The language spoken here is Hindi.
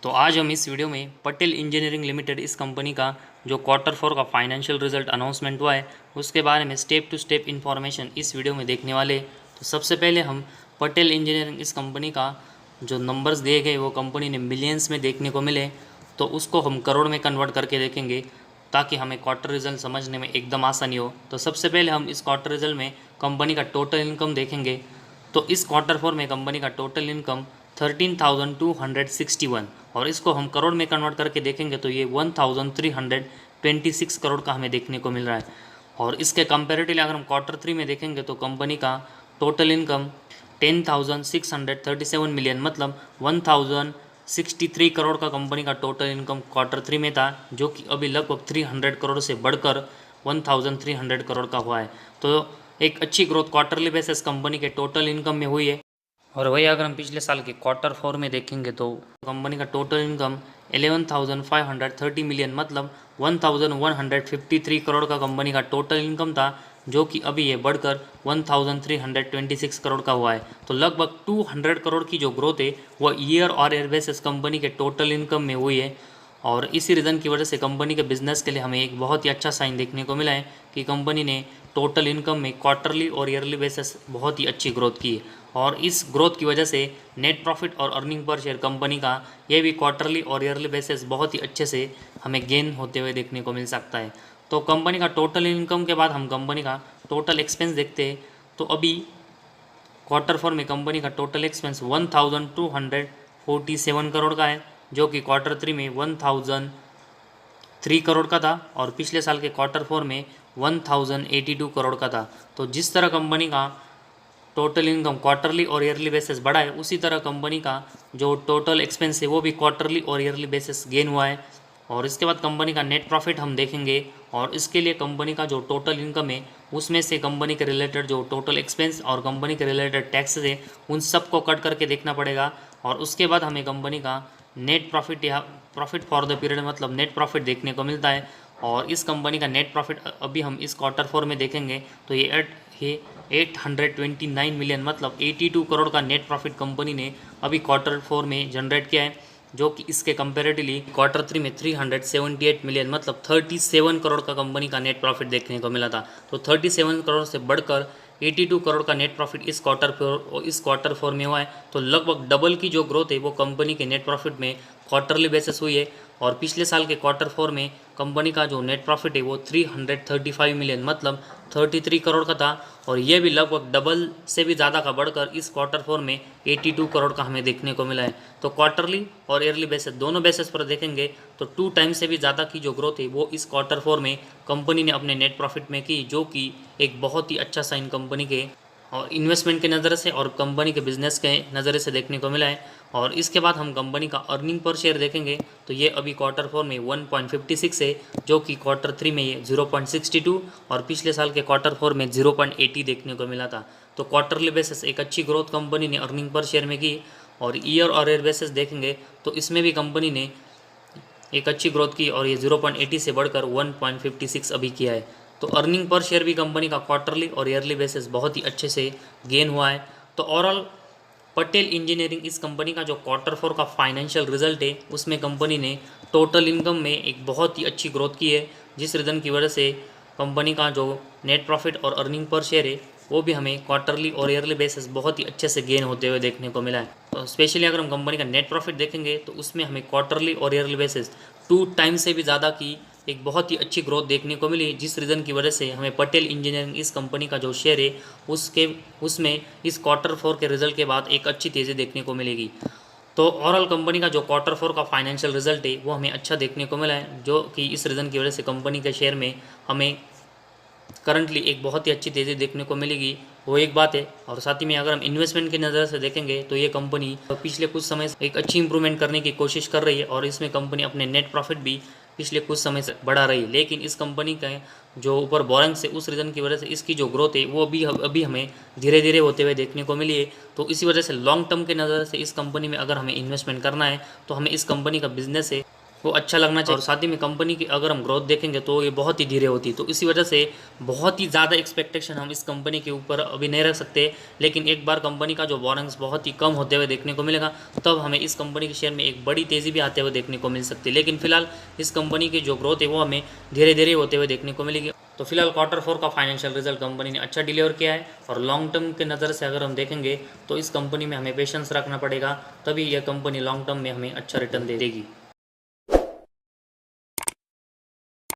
तो आज हम इस वीडियो में पटेल इंजीनियरिंग लिमिटेड इस कंपनी का जो क्वार्टर 4 का फाइनेंशियल रिजल्ट अनाउंसमेंट हुआ है उसके बारे में स्टेप टू स्टेप इन्फॉर्मेशन इस वीडियो में देखने वाले। तो सबसे पहले हम पटेल इंजीनियरिंग इस कंपनी का जो नंबर्स दिए गए वो कंपनी ने मिलियंस में देखने को मिले, तो उसको हम करोड़ में कन्वर्ट करके देखेंगे ताकि हमें क्वार्टर रिजल्ट समझने में एकदम आसानी हो। तो सबसे पहले हम इस क्वार्टर रिजल्ट में कंपनी का टोटल इनकम देखेंगे। तो इस क्वार्टर 4 में कंपनी का टोटल इनकम 13,261 और इसको हम करोड़ में कन्वर्ट करके देखेंगे तो ये 1,326 करोड़ का हमें देखने को मिल रहा है। और इसके कंपेरेटिवली अगर हम क्वार्टर 3 में देखेंगे तो कंपनी का टोटल इनकम 10,637 मिलियन मतलब 1,063 करोड़ का कंपनी का टोटल इनकम क्वार्टर 3 में था, जो कि अभी लगभग 300 करोड़ से बढ़कर 1,300 करोड़ का हुआ है। तो एक अच्छी ग्रोथ क्वार्टरली बेसिस कंपनी के टोटल इनकम में हुई है। और वही अगर हम पिछले साल के क्वार्टर 4 में देखेंगे तो कंपनी का टोटल इनकम 11,530 मिलियन मतलब 1,153 करोड़ का कंपनी का टोटल इनकम था, जो कि अभी ये बढ़कर 1,326 करोड़ का हुआ है। तो लगभग 200 करोड़ की जो ग्रोथ है वो ईयर और ईयर बेसिस कंपनी के टोटल इनकम में हुई है। और इसी रीज़न की वजह से कंपनी के बिजनेस के लिए हमें एक बहुत ही अच्छा साइन देखने को मिला है कि कंपनी ने टोटल इनकम में क्वार्टरली और ईयरली बेसिस बहुत ही अच्छी ग्रोथ की है। और इस ग्रोथ की वजह से नेट प्रॉफिट और अर्निंग पर शेयर कंपनी का ये भी क्वार्टरली और ईयरली बेसिस बहुत ही अच्छे से हमें गेन होते हुए देखने को मिल सकता है। तो कंपनी का टोटल इनकम के बाद हम कंपनी का टोटल एक्सपेंस देखते हैं। तो अभी क्वार्टर 4 में कंपनी का टोटल एक्सपेंस 1,247 करोड़ का है, जो कि क्वार्टर 3 में 1,003 करोड़ का था और पिछले साल के क्वार्टर 4 में 1,082 करोड़ का था। तो जिस तरह कंपनी का टोटल इनकम क्वार्टरली और ईयरली बेसिस बढ़ा है, उसी तरह कंपनी का जो टोटल एक्सपेंस है वो भी क्वार्टरली और ईयरली बेसिस गेन हुआ है। और इसके बाद कंपनी का नेट प्रॉफिट हम देखेंगे और इसके लिए कंपनी का जो टोटल इनकम है उसमें से कंपनी के रिलेटेड जो टोटल एक्सपेंस और कंपनी के रिलेटेड टैक्सेस है उन सब को कट करके देखना पड़ेगा। और उसके बाद हमें कंपनी का नेट प्रॉफिट या प्रॉफिट फॉर द पीरियड मतलब नेट प्रॉफिट देखने को मिलता है। और इस कंपनी का नेट प्रॉफिट अभी हम इस क्वार्टर 4 में देखेंगे तो ये 829 मिलियन मतलब 82 करोड़ का नेट प्रॉफिट कंपनी ने अभी क्वार्टर 4 में जनरेट किया है, जो कि इसके कंपेरेटिवली क्वार्टर 3 में 378 मिलियन मतलब 37 करोड़ का कंपनी का नेट प्रॉफिट देखने को मिला था। तो 37 करोड़ से बढ़कर 82 करोड़ का नेट प्रॉफिट इस क्वार्टर 4 में हुआ है। तो लगभग डबल की जो ग्रोथ है वो कंपनी के नेट प्रॉफिट में क्वार्टरली बेसिस हुई है। और पिछले साल के क्वार्टर 4 में कंपनी का जो नेट प्रॉफिट है वो 335 मिलियन मतलब 33 करोड़ का था और ये भी लगभग डबल से भी ज़्यादा का बढ़कर इस क्वार्टर 4 में 82 करोड़ का हमें देखने को मिला है। तो क्वार्टरली और ईयरली बेसिस दोनों बेसिस पर देखेंगे तो 2 टाइम्स से भी ज़्यादा की जो ग्रोथ है वो इस क्वार्टर 4 में कंपनी ने अपने नेट प्रॉफिट में की, जो कि एक बहुत ही अच्छा साइन कंपनी के और इन्वेस्टमेंट के नज़र से और कंपनी के बिजनेस के नज़र से देखने को मिला है। और इसके बाद हम कंपनी का अर्निंग पर शेयर देखेंगे तो ये अभी क्वार्टर 4 में 1.56 है, जो कि क्वार्टर 3 में ये 0.62 और पिछले साल के क्वार्टर 4 में 0.80 देखने को मिला था। तो क्वार्टरली बेसिस एक अच्छी ग्रोथ कंपनी ने अर्निंग पर शेयर में की। और ईयर और ईयर बेसिस देखेंगे तो इसमें भी कंपनी ने एक अच्छी ग्रोथ की और ये 0.80 से बढ़कर 1.56 अभी किया है। तो अर्निंग पर शेयर भी कंपनी का क्वार्टरली और ईयरली बेसिस बहुत ही अच्छे से गेन हुआ है। तो ओवरऑल पटेल इंजीनियरिंग इस कंपनी का जो क्वार्टर 4 का फाइनेंशियल रिजल्ट है उसमें कंपनी ने टोटल इनकम में एक बहुत ही अच्छी ग्रोथ की है, जिस रीज़न की वजह से कंपनी का जो नेट प्रॉफिट और अर्निंग पर शेयर है वो भी हमें क्वार्टरली और ईयरली बेसिस बहुत ही अच्छे से गेन होते हुए देखने को मिला है। तो स्पेशली अगर हम कंपनी का नेट प्रॉफिट देखेंगे तो उसमें हमें क्वार्टरली और ईयरली बेसिस 2 टाइम्स से भी ज़्यादा की एक बहुत ही अच्छी ग्रोथ देखने को मिली, जिस रीज़न की वजह से हमें पटेल इंजीनियरिंग इस कंपनी का जो शेयर है उसमें इस क्वार्टर 4 के रिजल्ट के बाद एक अच्छी तेज़ी देखने को मिलेगी। तो ओवरऑल कंपनी का जो क्वार्टर 4 का फाइनेंशियल रिजल्ट है वो हमें अच्छा देखने को मिला है, जो कि इस रीज़न की वजह से कंपनी के शेयर में हमें करंटली एक बहुत ही अच्छी तेज़ी देखने को मिलेगी, वो एक बात है। और साथ ही में अगर हम इन्वेस्टमेंट की नज़र से देखेंगे तो ये कंपनी पिछले कुछ समय से एक अच्छी इंप्रूवमेंट करने की कोशिश कर रही है और इसमें कंपनी अपने नेट प्रॉफिट भी पिछले कुछ समय से बढ़ा रही है। लेकिन इस कंपनी का जो ऊपर बोरिंग से उस रीज़न की वजह से इसकी जो ग्रोथ है वो अभी हमें धीरे धीरे होते हुए देखने को मिली है। तो इसी वजह से लॉन्ग टर्म के नज़र से इस कंपनी में अगर हमें इन्वेस्टमेंट करना है तो हमें इस कंपनी का बिजनेस है वो अच्छा लगना चाहिए। और साथ ही में कंपनी की अगर हम ग्रोथ देखेंगे तो ये बहुत ही धीरे होती है, तो इसी वजह से बहुत ही ज़्यादा एक्सपेक्टेशन हम इस कंपनी के ऊपर अभी नहीं रख सकते। लेकिन एक बार कंपनी का जो वार्निंग्स बहुत ही कम होते हुए देखने को मिलेगा, तब हमें इस कंपनी के शेयर में एक बड़ी तेज़ी भी आते हुए देखने को मिल सकती है। लेकिन फिलहाल इस कंपनी की जो ग्रोथ है वो हमें धीरे धीरे होते हुए देखने को मिलेगी। तो फिलहाल क्वार्टर 4 का फाइनेंशियल रिजल्ट कंपनी ने अच्छा डिलीवर किया है, और लॉन्ग टर्म के नज़र से अगर हम देखेंगे तो इस कंपनी में हमें पेशेंस रखना पड़ेगा, तभी यह कंपनी लॉन्ग टर्म में हमें अच्छा रिटर्न दे देगी।